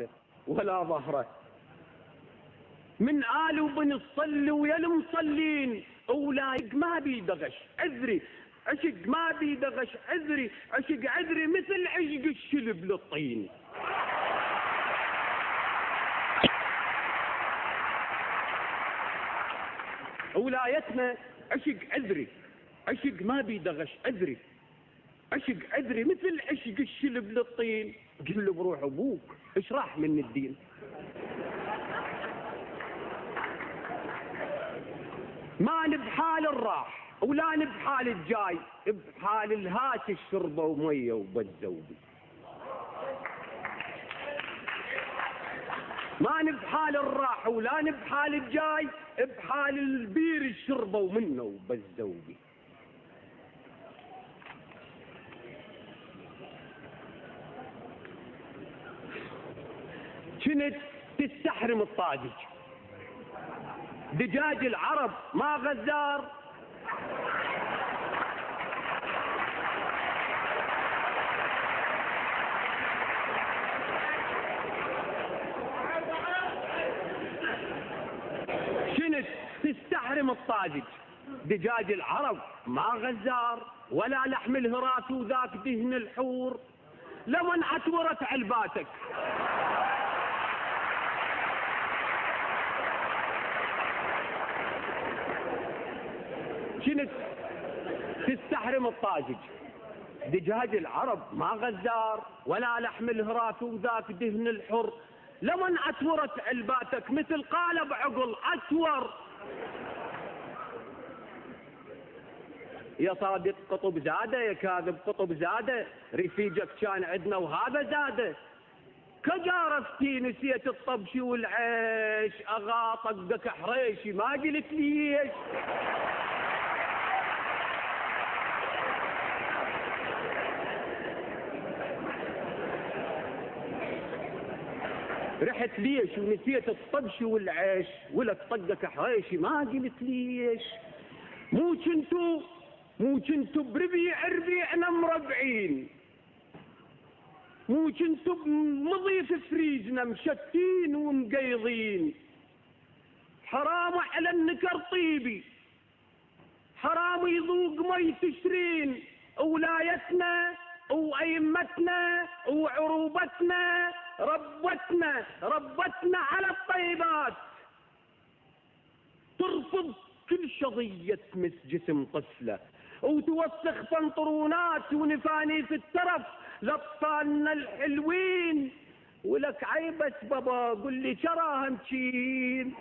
راسه ولا ظهره. من آل وبن الصل ويا المصلين، ولايق ما بيدغش عذري، عشق ما بيدغش عذري، عشق عذري مثل عشق الشلب للطين. ولايتنا عشق عذري، عشق ما بيدغش عذري، عشق عذري مثل عشق الشلب للطين. قل له بروح ابوك ايش راح من الدين. ما بحال الراح ولا بحال الجاي، بحال الهاش الشربه وميه وبالزوبي. ما بحال الراح ولا بحال الجاي، بحال البير الشربه ومنه وبالزوبي. كنت تستحرم الطاجج، دجاج العرب ما غزار. كنت تستحرم الطاجج، دجاج العرب ما غزار، ولا لحم الهراس وذاك دهن الحور. لمن عتورت علباتك كنت تستحرم الطاجج، دجاج العرب ما غزار، ولا لحم الهراس وذاك دهن الحر. لمن عتورت علباتك مثل قالب عقل عتور. يا صادق قطب زاده، يا كاذب قطب زاده، رفيجك كان عندنا وهذا زاده. كجارفتي نسيت الطبش والعيش، اغاطك دك حريشي ما قلت ليش. رحت ليش ونسيت الطبش والعيش، ولك طقك حريشي ما قلت ليش. مو كنتو بربيعنا مربعين، مو كنتو بمضي في فريجنا مشتين ومقيضين. حرام على النكر طيبي، حرام يذوق مي تشرين. ولايتنا وأئمتنا وعروبتنا ربتنا على الطيبات، ترفض كل شظية تمس جسم طفلة، وتوسخ بنطرونات ونفانيف الترف لأطفالنا الحلوين. ولك عيبة بابا قل لي شراهم تشين.